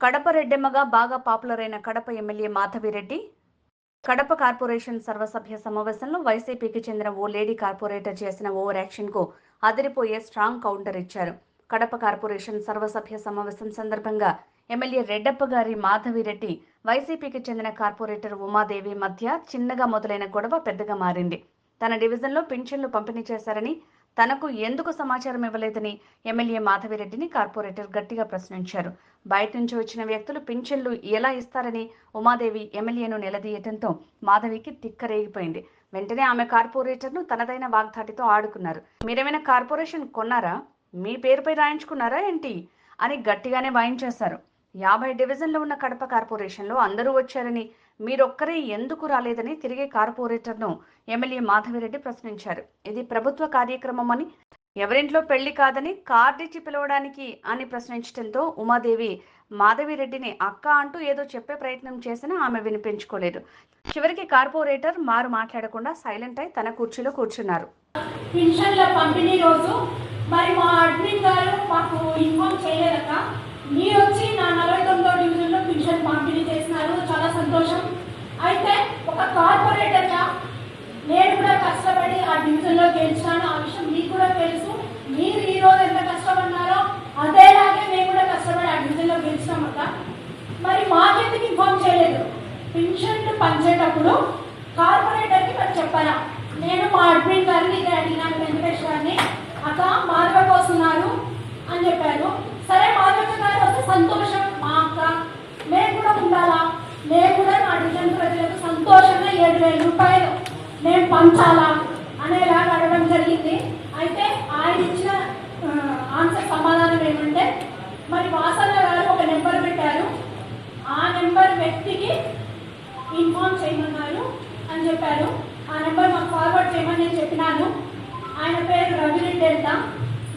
కడప రెడ్డెమ్మగా బాగా పాపులర్ అయిన Kadapa MLA Madhavi Reddy Kadapa corporation సర్వసభ్య సమావేశంలో వైసీపీకి చెందిన ఓ లేడీ కార్పొరేటర్ చేసిన ఓవర్ యాక్షన్ కు అదిరిపోయే స్ట్రాంగ్ కౌంటర్ ఇచ్చారు. కడప కార్పొరేషన్ సర్వసభ్య సమావేశం సందర్భంగా ఎమ్మెల్యే రెడ్డప్ప గారి మాధవిరెడ్డి వైసీపీకి చెందిన కార్పొరేటర్ ఉమాదేవి మధ్య చిన్నగా మొదలైన గొడవ పెద్దగా మారింది. తన డివిజన్లో పింఛన్లు పంపిణీ చేశారని, తనకు ఎందుకు సమాచారం ఇవ్వలేదని ఎమ్మెల్యే మాధవిరెడ్డిని కార్పొరేటర్ గట్టిగా ప్రశ్నించారు. బయట నుంచి వచ్చిన వ్యక్తులు పింఛన్లు ఎలా ఇస్తారని ఉమాదేవి ఎమ్మెల్యేను నిలదీయడంతో మాధవికి తిక్కరేగిపోయింది. వెంటనే ఆమె కార్పొరేటర్ను తనదైన వాగ్దాటితో ఆడుకున్నారు. మీరేమైనా కార్పొరేషన్ కొన్నారా? మీ పేరుపై రాయించుకున్నారా ఏంటి అని గట్టిగానే వాయించేశారు. 50 డివిజన్లో ఉన్న కడప కార్పొరేషన్లో అందరూ వచ్చారని, మీరొక్కరే ఎందుకు రాలేదని తిరిగి కార్పొరేటర్ను ఎమ్మెల్యే మాధవిరెడ్డి ప్రశ్నించారు. ఇది ప్రభుత్వ కార్యక్రమం అని, ఎవరింట్లో పెళ్లి కాదని కార్డిచ్చి పిలవడానికి అని ప్రశ్నించడంతో ఉమాదేవి మాధవిరెడ్డిని అక్క అంటూ ఏదో చెప్పే ప్రయత్నం చేసినా ఆమె వినిపించుకోలేదు. చివరికి కార్పొరేటర్ మారు మాట్లాడకుండా సైలెంట్ అయి తన కుర్చీలో కూర్చున్నారు. పింఛన్ల పంపిణీ రోజు మరి మా అడ్మిన్ గారు మాకు ఇన్ఫార్మ్ చేయలేదక్క. మీరు వచ్చి నా 49వ డివిజన్లో పింఛన్ పంపిణీ చేసినారు, చాలా సంతోషం. అయితే ఒక కార్పొరేటర్గా నేను కూడా కష్టపడి ఆ డివిజన్లో గెలిచినాను. ఆ విషయం మీకు కూడా తెలుసు. మీరు ఈ రోజు ఎంత కష్టపడినారో అదేలాగే మేము కూడా కష్టపడి ఆ డివిజన్లో గెలిచినామక్క. మరి మాకెందుకు ఇన్ఫార్మ్ చేయలేదు? పింఛన్లు పంచేటప్పుడు కార్పొరేటర్కి మరి చెప్పారా? నేను మా అడ్మిన్ గారిని ఇదే అడిగినాను, వెంకటేష్ గారిని, అక్క మాధవకి వస్తున్నారు అని చెప్పారు. సరే మాధవ గారు వస్తే సంతోషం, మా అక్క మేము కూడా ఉండాలా, మేము కూడా నా డివిజన్ ప్రజలకు సంతోషంగా 7,000 రూపాయలు మేము పంచాలా అనేలాగా అడగడం జరిగింది. అయితే ఆయన ఇచ్చిన ఆన్సర్ సమాధానం ఏమంటే, మరి వాసన్న గారు ఒక నెంబర్ పెట్టారు, ఆ నెంబర్ వ్యక్తికి ఇన్ఫార్మ్ చేయమన్నారు అని చెప్పారు. ఆ నెంబర్ మాకు ఫార్వర్డ్ చేయమని నేను చెప్పినాను. ఆయన పేరు రవిరెడ్డి అంట.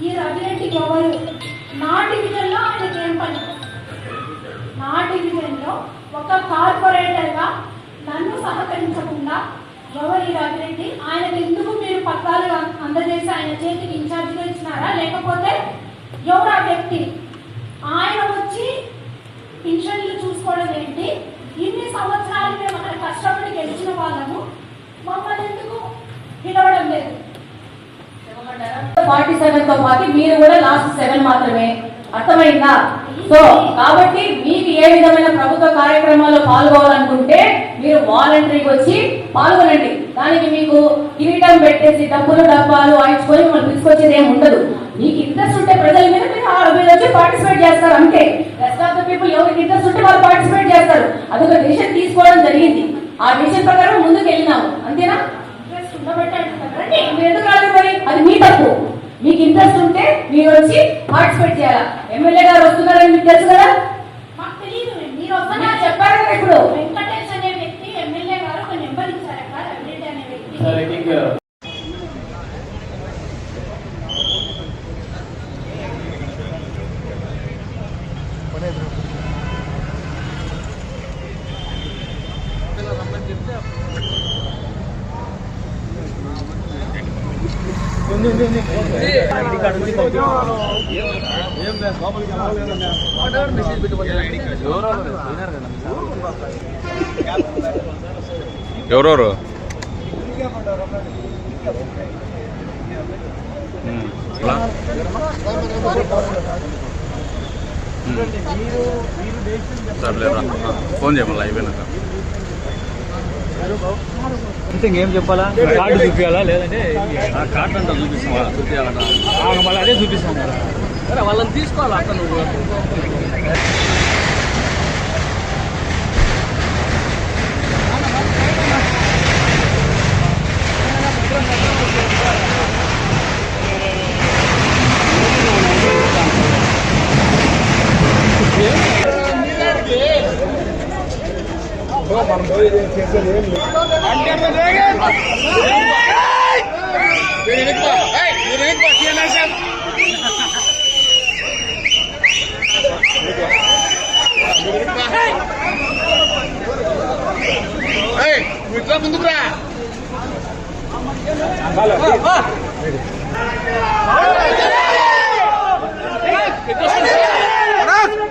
ఈ రవిరెడ్డికి ఎవరు? నా డివిజన్లో ఆయనకి ఏం పని? నా డివిజన్లో ఒక కార్పొరేటర్గా నన్ను సహకరించకుండా ఎవరు ఈ రవిరెడ్డి? ఆయనకి ఎందుకు మీరు పత్రాలు అందజేసి ఆయన చేతికి ఇన్ఛార్జ్గా ఇచ్చినారా? లేకపోతే ఎవరు ఆ వ్యక్తి? ఆయన వచ్చి పింఛన్లు చూసుకోవడం ఏంటి? ఇన్ని సంవత్సరాలు మేము అక్కడ కష్టపడి గెలిచిన వాళ్ళము మమ్మల్ని ఎందుకు పిలవడం లేదు? 47తో పాటు మీరు కూడా లాస్ట్ 7 మాత్రమే. అర్థమైందా? సో కాబట్టి మీకు ఏ విధమైన ప్రభుత్వ కార్యక్రమాల్లో పాల్గొనాలనుకుంటే మీరు వాలంటరీకి వచ్చి పాల్గొనండి. దానికి మీకు కిరీటం పెట్టేసి డబ్బాలు వాయించుకొని మిమ్మల్ని తీసుకొచ్చేది ఏమి ఉండదు. మీకు ఇంట్రెస్ట్ ఉంటే ప్రజల మీద మీరు వచ్చి పార్టిసిపేట్ చేస్తారు అంతే. రెస్ట్ ఆఫ్ ద పీపుల్ ఎవరికి ఇంట్రెస్ట్ ఉంటే వాళ్ళు పార్టిసిపేట్ చేస్తారు. అదొక డిసిషన్ తీసుకోవడం జరిగింది. ఆ డిసిషన్ ప్రకారం ముందుకు వెళ్ళినాము, అంతేనా? ఇంట్రెస్ట్ ఉండబట్టే మీరు ఎందుకు రాలేదు? మరి అది మీ తప్పు. మీకు ఇంట్రెస్ట్ ఉంటే మీరు వచ్చి పార్టిసిపేట్ చేయాలా. ఎమ్మెల్యే గారు వస్తున్నారని మీకు తెలుసు కదా? మాకు తెలియదు. మీరు చెప్పారు కదా. ఇప్పుడు వెంకటేష్ అనే వ్యక్తి ఎమ్మెల్యే గారు ఒక నెంబర్ ఇచ్చారక్క, రవిరెడ్డి అనే వ్యక్తి. ఎవరెవరు ఫోన్ చేయమల్లా అయిపోయినాక ఇంకేం చెప్పాలా? కార్డు చూపించాలా లేదంటే కార్డు అంతా చూపిస్తాం, చూపించాలంట మళ్ళీ అదే చూపిస్తాం కదా. సరే వాళ్ళని తీసుకోవాలి అక్కడ నువ్వు. మనం చేసేది ఏం లేదు. ముందుకు రా.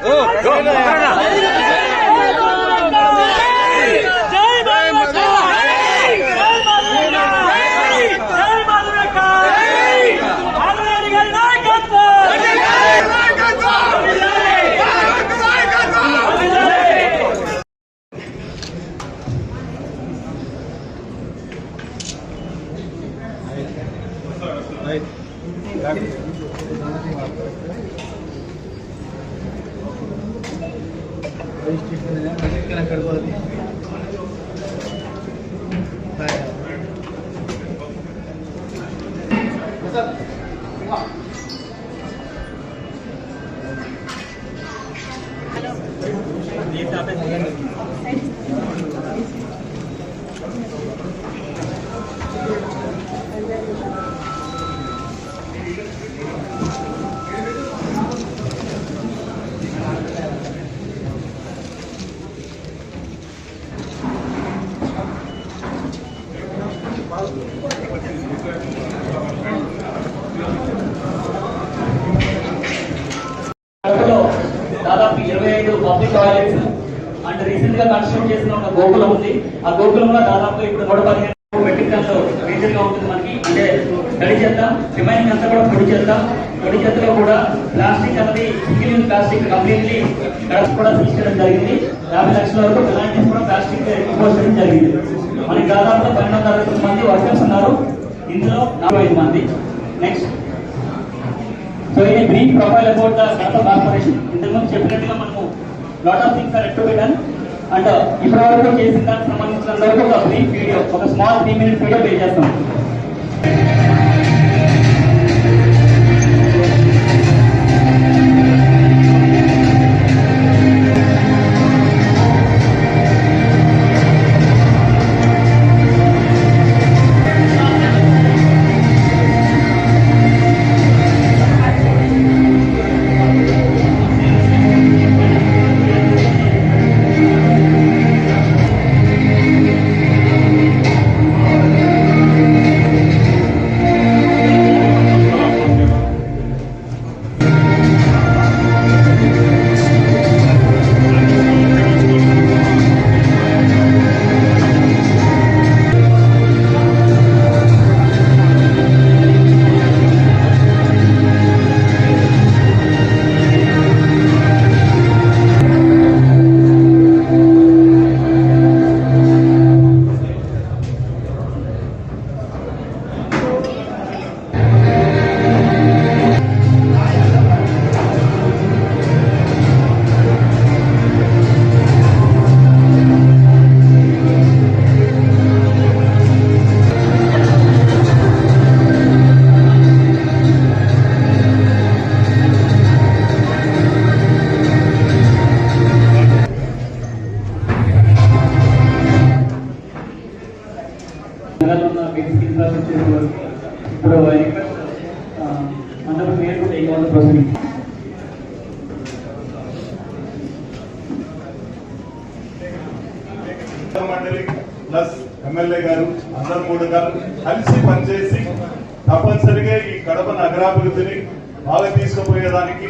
Oh, దాదాపు 25 పబ్లిక్ టాయిలెట్స్ అండ్ రీసెంట్ గా కన్స్ట్రక్ట్ చేసిన ఒక గోకులం ఉంది. ఆ గోకులంలో దాదాపు ఇప్పుడు 115 మెట్రిక్ టన్లు రీజన్ గా ఉంటుంది మనకి. అంటే తడి చెత్త, రిమైనింగ్ అంతా కూడా పొడి చెత్త. పొడి చెత్తలో కూడా ప్లాస్టిక్ అనేది single use plastic completely Kadapa కూడా తీసుకెళ్ళడం జరిగింది. 50 లక్షల వరకు పెనాల్టీస్ కూడా ప్లాస్టిక్ ఇంపోజ్ చేయడం జరిగింది. మనకి దాదాపు 1260 మంది వర్కర్స్ ఉన్నారు. ఇందులో 45 మంది. నెక్స్ట్, సో ఇది brief profile about the Kadapa corporation. ఇంతకుముందు చెప్పినట్టుగా మనము lot of things are yet to be done. And ఇప్పటి వరకు చేసిన దానికి సంబంధించిన వరకు ఒక బ్రీఫ్ వీడియో, ఒక స్మాల్ 3 minute వీడియో ప్లే చేస్తాం. ఇప్పుడు అందరూ పేరు కూడా టేక్ ప్రొసీడింగ్. మండలి ప్లస్ ఎమ్మెల్యే గారు అందరూ కూడా కలిసి పనిచేసి తప్పనిసరిగా ఈ కడప నగరాభివృద్ధిని బాగా తీసుకుపోయేదానికి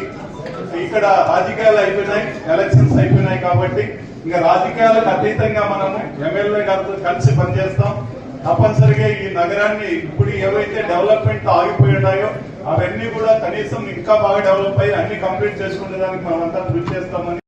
ఇక్కడ రాజకీయాలు అయిపోయినాయి, ఎలక్షన్స్ అయిపోయినాయి కాబట్టి ఇంకా రాజకీయాలకు అతీతంగా మనము ఎమ్మెల్యే గారితో కలిసి పనిచేస్తాం. తప్పనిసరిగా ఈ నగరాన్ని ఇప్పుడు ఏవైతే డెవలప్మెంట్ ఆగిపోయి ఉన్నాయో అవన్నీ కూడా కనీసం ఇంకా బాగా డెవలప్ అయ్యి అన్ని కంప్లీట్ చేసుకునే దానికి మనమంతా కృషి చేస్తామని